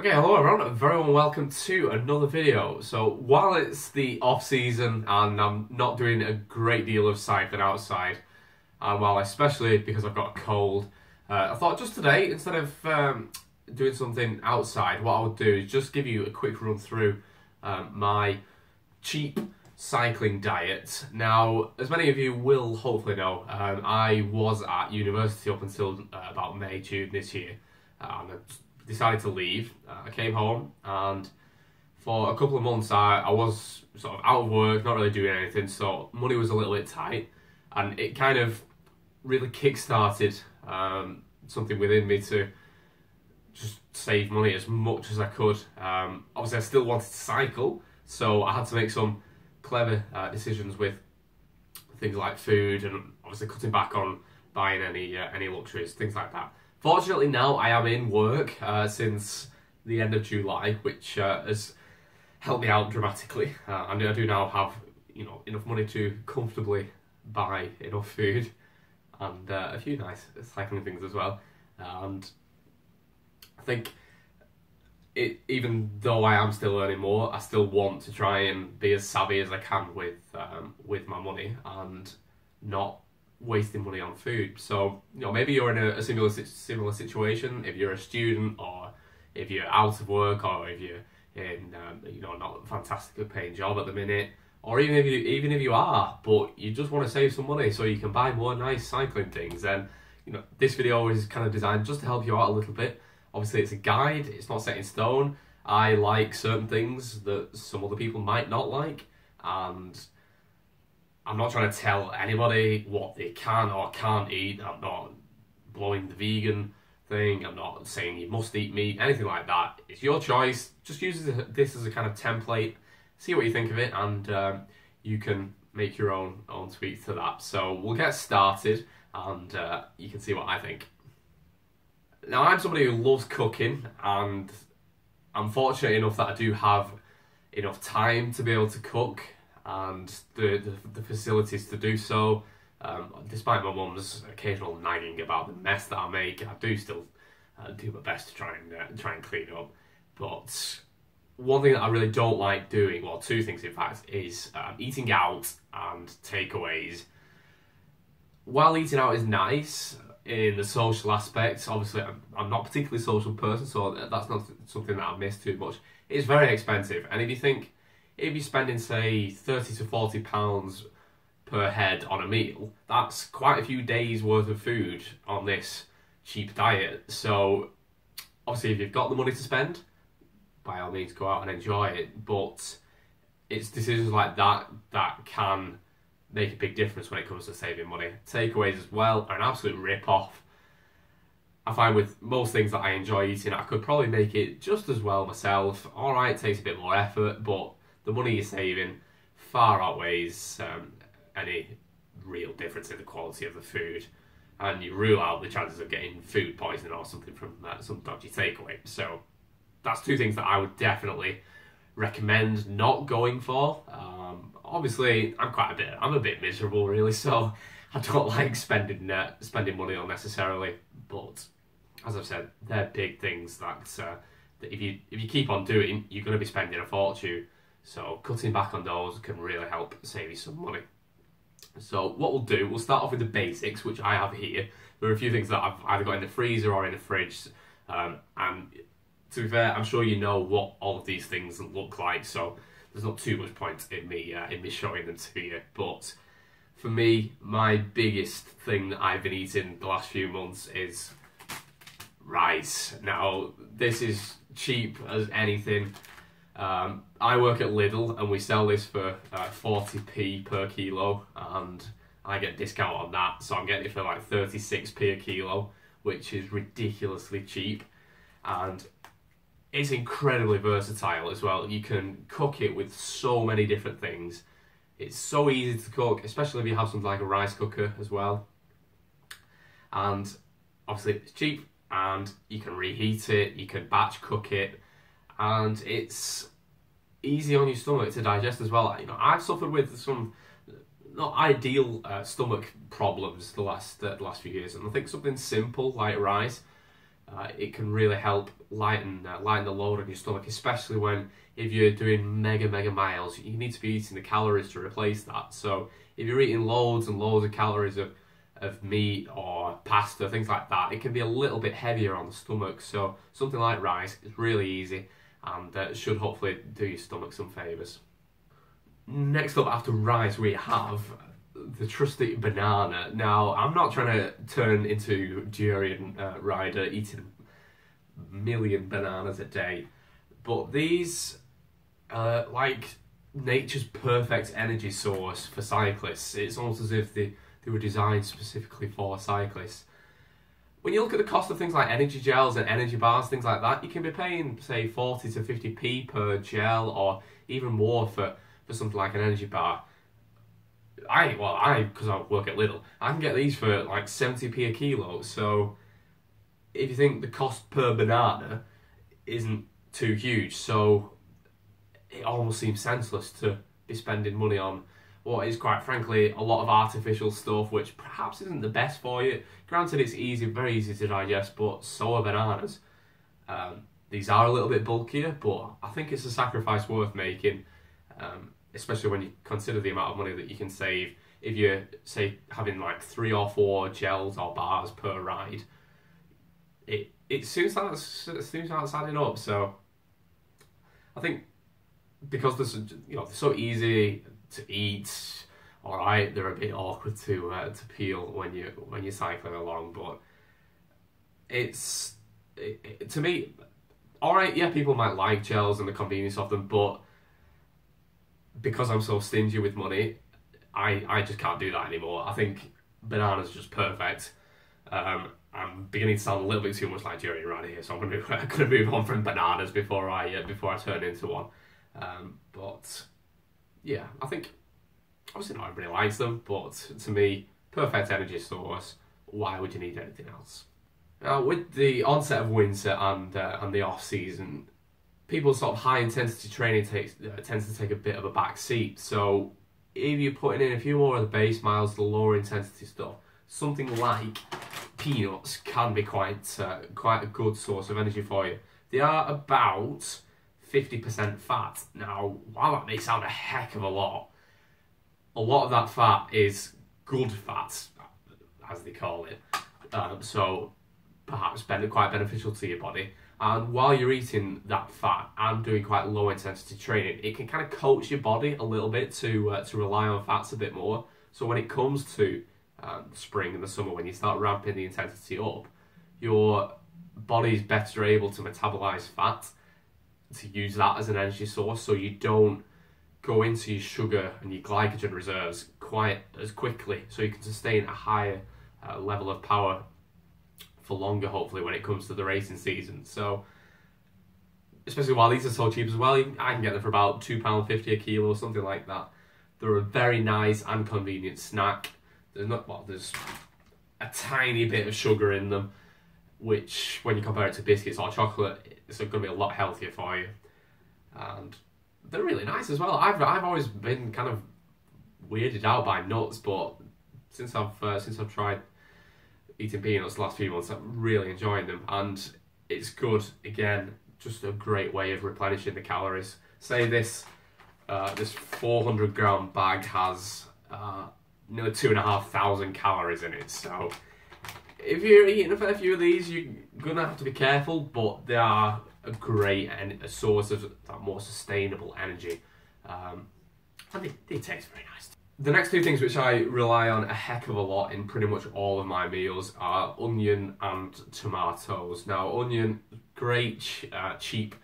Okay, hello everyone, and very welcome to another video. So while it's the off season and I'm not doing a great deal of cycling outside, and while especially because I've got a cold, I thought just today, instead of doing something outside, what I would do is just give you a quick run through my cheap cycling diet. Now, as many of you will hopefully know, I was at university up until about May, June this year, and I decided to leave. I came home, and for a couple of months I was sort of out of work, not really doing anything, so money was a little bit tight, and it kind of really kick-started something within me to just save money as much as I could. Obviously I still wanted to cycle, so I had to make some clever decisions with things like food, and obviously cutting back on buying any luxuries, things like that. Fortunately now I am in work since the end of July, which has helped me out dramatically. I do now have enough money to comfortably buy enough food and a few nice cycling things as well. And I think even though I am still earning more, I still want to try and be as savvy as I can with my money and not wasting money on food. So maybe you're in a similar situation. If you're a student, or if you're out of work, or if you're in not a fantastically paying job at the minute, or even if you are, but you just want to save some money so you can buy more nice cycling things, then this video is kind of designed just to help you out a little bit. Obviously it's a guide, it's not set in stone. I like certain things that some other people might not like, and I'm not trying to tell anybody what they can or can't eat. I'm not blowing the vegan thing. I'm not saying you must eat meat, anything like that. It's your choice. Just use this as a kind of template. See what you think of it, and you can make your own tweaks to that. So we'll get started, and you can see what I think. Now, I'm somebody who loves cooking, and I'm fortunate enough that I do have enough time to be able to cook and the facilities to do so. Despite my mum's occasional nagging about the mess that I make, I do still do my best to try and clean it up. But one thing that I really don't like doing, well, two things in fact, is eating out and takeaways. While eating out is nice in the social aspect, obviously I'm not a particularly social person, so that's not something that I miss too much. It's very expensive, and if you're spending, say, £30 to £40 per head on a meal, that's quite a few days worth of food on this cheap diet. So obviously if you've got the money to spend, by all means go out and enjoy it, but it's decisions like that that can make a big difference when it comes to saving money. Takeaways as well are an absolute rip-off. I find with most things that I enjoy eating, I could probably make it just as well myself. Alright, it takes a bit more effort, but the money you're saving far outweighs any real difference in the quality of the food, and you rule out the chances of getting food poisoning or something from some dodgy takeaway. So that's two things that I would definitely recommend not going for. Obviously, I'm a bit miserable really, so I don't like spending money unnecessarily. But as I've said, they're big things that if you keep on doing, you're going to be spending a fortune. So cutting back on those can really help save you some money. So what we'll start off with the basics, which I have here. There are a few things that I've either got in the freezer or in the fridge, and to be fair, I'm sure you know what all of these things look like, so there's not too much point in me showing them to you. But for me, my biggest thing that I've been eating the last few months is rice. Now, this is cheap as anything. I work at Lidl, and we sell this for 40p per kilo, and I get a discount on that, so I'm getting it for like 36p a kilo, which is ridiculously cheap, and it's incredibly versatile as well. You can cook it with so many different things. It's so easy to cook, especially if you have something like a rice cooker as well, and obviously it's cheap, and you can reheat it, you can batch cook it, and it's easy on your stomach to digest as well. I've suffered with some not ideal stomach problems the last few years, and I think something simple like rice it can really help lighten the load on your stomach, especially if you're doing mega miles. You need to be eating the calories to replace that. So if you're eating loads and loads of calories of meat or pasta, things like that, it can be a little bit heavier on the stomach. So something like rice is really easy and should hopefully do your stomach some favours. Next up after rice we have the trusty banana. Now, I'm not trying to turn into Durian Rider eating a million bananas a day, but these like nature's perfect energy source for cyclists. It's almost as if they were designed specifically for cyclists. When you look at the cost of things like energy gels and energy bars, things like that, you can be paying, say, 40 to 50p per gel, or even more for something like an energy bar. Because I work at Lidl, I can get these for like 70p a kilo. So if you think the cost per banana isn't too huge, so it almost seems senseless to be spending money on what is, quite frankly, a lot of artificial stuff, which perhaps isn't the best for you. Granted, it's very easy to digest, but so are bananas. These are a little bit bulkier, but I think it's a sacrifice worth making, especially when you consider the amount of money that you can save if you're, say, having like 3 or 4 gels or bars per ride. It soon starts adding up. So I think because they're so easy to eat, all right, they're a bit awkward to peel when you're cycling along, but to me, all right, yeah, people might like gels and the convenience of them, but because I'm so stingy with money, I just can't do that anymore. I think bananas are just perfect. I'm beginning to sound a little bit too much like Jerry right here, so I'm going to move on from bananas before I turn into one. But yeah, I think obviously not everybody likes them, but to me, perfect energy source. Why would you need anything else? Now, with the onset of winter and the off season, people's sort of high intensity training tends to take a bit of a back seat. So if you're putting in a few more of the base miles, the lower intensity stuff, something like peanuts can be quite a good source of energy for you. They are about 50% fat. Now, while that may sound a heck of a lot of that fat is good fat, as they call it. So perhaps quite beneficial to your body. And while you're eating that fat and doing quite low intensity training, it can kind of coach your body a little bit to rely on fats a bit more. So when it comes to spring and the summer, when you start ramping the intensity up, your body's better able to metabolize fat, to use that as an energy source, so you don't go into your sugar and your glycogen reserves quite as quickly, so you can sustain a higher level of power for longer, hopefully, when it comes to the racing season. So especially while these are so cheap as well, I can get them for about £2.50 a kilo or something like that. They're a very nice and convenient snack. There's a tiny bit of sugar in them, which when you compare it to biscuits or chocolate, it's going to be a lot healthier for you. And they're really nice as well. I've always been kind of weirded out by nuts, but since I've tried eating peanuts the last few months, I'm really enjoying them, and it's good. Again, just a great way of replenishing the calories. Say this 400 gram bag has nearly 2,500 calories in it. So if you're eating a fair few of these, you're gonna have to be careful, but they are a great and a source of that more sustainable energy. And they taste very nice. The next two things which I rely on a heck of a lot in pretty much all of my meals are onion and tomatoes. Now, onion, great cheap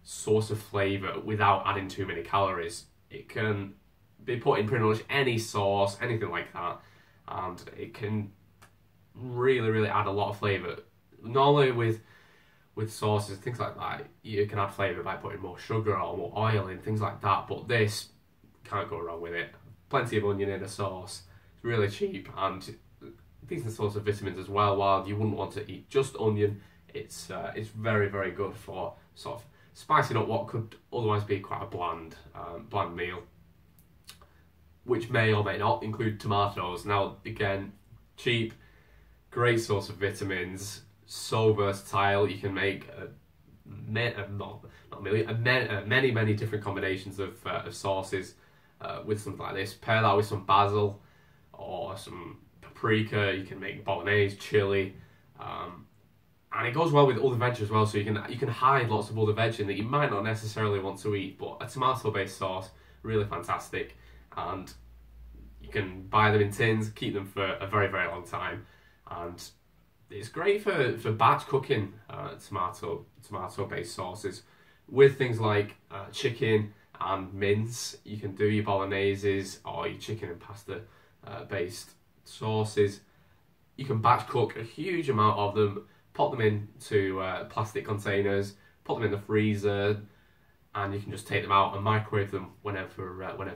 source of flavour without adding too many calories. It can be put in pretty much any sauce, anything like that, and it can really add a lot of flavour. Normally with sauces, things like that, you can add flavour by putting more sugar or more oil in, things like that, but this, can't go wrong with it. Plenty of onion in a sauce, it's really cheap, and decent source of vitamins as well. While you wouldn't want to eat just onion, it's very good for sort of spicing up what could otherwise be quite a bland meal, which may or may not include tomatoes. Now, again, cheap, great source of vitamins, so versatile. You can make many different combinations of sauces with something like this. Pair that with some basil or some paprika. You can make bolognese, chili, and it goes well with other veg as well. So you can hide lots of other veg in that you might not necessarily want to eat. But a tomato-based sauce, really fantastic, and you can buy them in tins, keep them for a very long time, and it's great for batch cooking tomato-based sauces with things like chicken and mince. You can do your bologneses or your chicken and pasta based sauces. You can batch cook a huge amount of them, pop them into plastic containers, put them in the freezer, and you can just take them out and microwave them whenever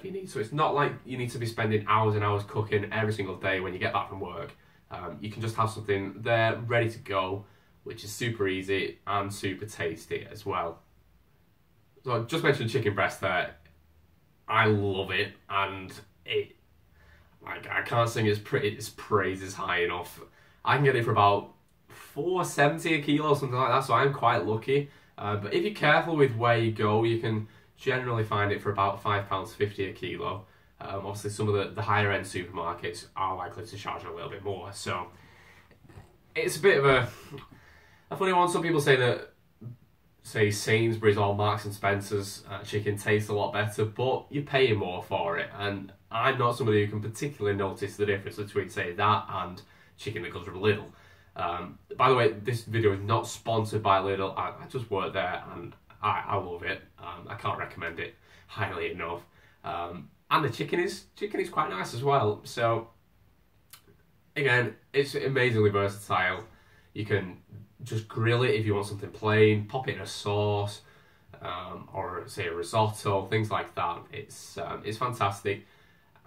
you need. So it's not like you need to be spending hours and hours cooking every single day when you get back from work. You can just have something there ready to go, which is super easy and super tasty as well. So I just mentioned chicken breast there. I love it, and I can't sing its praises high enough. I can get it for about $4.70 a kilo or something like that, so I'm quite lucky. But if you're careful with where you go, you can generally find it for about £5.50 a kilo. Obviously, some of the higher end supermarkets are likely to charge a little bit more, so it's a bit of a funny one. Some people say Sainsbury's or Marks and Spencer's chicken tastes a lot better, but you're paying more for it, and I'm not somebody who can particularly notice the difference between, say, that and chicken that comes from Lidl. By the way, this video is not sponsored by Lidl. I just work there and I love it. I can't recommend it highly enough. And the chicken is quite nice as well. So again, it's amazingly versatile. You can just grill it if you want something plain, pop it in a sauce, or say a risotto, things like that. It's fantastic,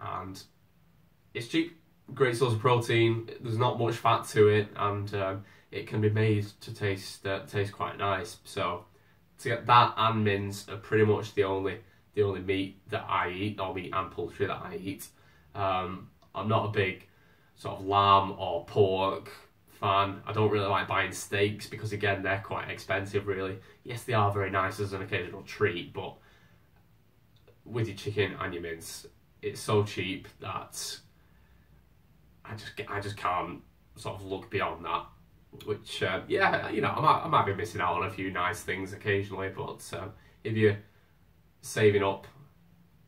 and it's cheap. Great source of protein. There's not much fat to it, and it can be made to taste quite nice. So to get that and mince are pretty much the only meat that I eat, or meat and poultry that I eat. I'm not a big sort of lamb or pork fan. I don't really like buying steaks because, again, they're quite expensive, really. Yes, they are very nice as an occasional treat, but with your chicken and your mince, it's so cheap that I just can't sort of look beyond that. Which, yeah, you know, I might be missing out on a few nice things occasionally, but if you're saving up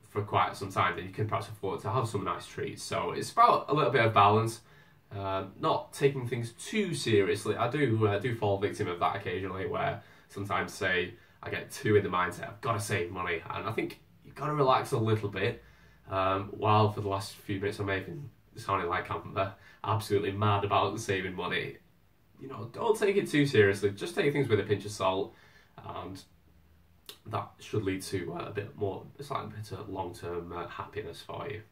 for quite some time, then you can perhaps afford to have some nice treats. So it's about a little bit of balance, not taking things too seriously. I do fall victim of that occasionally, where sometimes, say, I get too in the mindset, I've got to save money, and I think you've got to relax a little bit. While for the last few minutes I may have been sounding like I'm absolutely mad about saving money, you know, don't take it too seriously. Just take things with a pinch of salt, and that should lead to a bit of long-term happiness for you.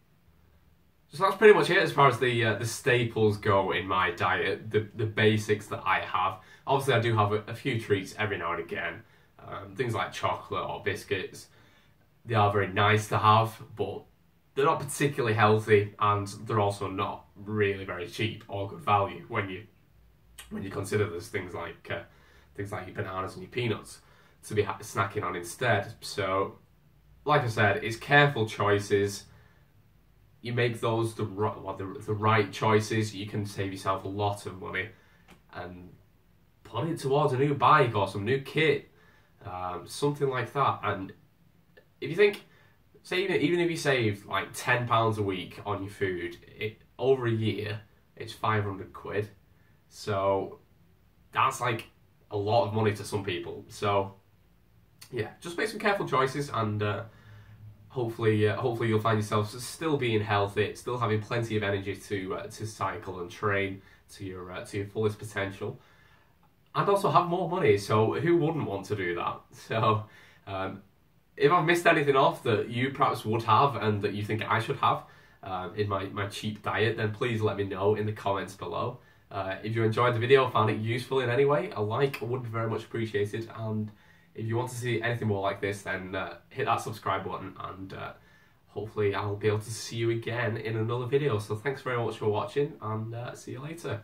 So that's pretty much it as far as the staples go in my diet, the basics that I have. Obviously, I do have a few treats every now and again, things like chocolate or biscuits. They are very nice to have, but they're not particularly healthy, and they're also not really very cheap or good value when you consider there's things like your bananas and your peanuts to be snacking on instead. So, like I said, it's careful choices. You make those the right choices, you can save yourself a lot of money and put it towards a new bike or some new kit, something like that. And if you think, say, even if you save like £10 a week on your food, over a year, it's 500 quid. So that's like a lot of money to some people. So yeah, just make some careful choices, and hopefully you'll find yourself still being healthy, still having plenty of energy to cycle and train to your fullest potential, and also have more money. So who wouldn't want to do that? So if I've missed anything off that you perhaps would have and that you think I should have in my cheap diet, then please let me know in the comments below. If you enjoyed the video, found it useful in any way, a like would be very much appreciated. And if you want to see anything more like this, then hit that subscribe button, and hopefully I'll be able to see you again in another video. So thanks very much for watching, and see you later.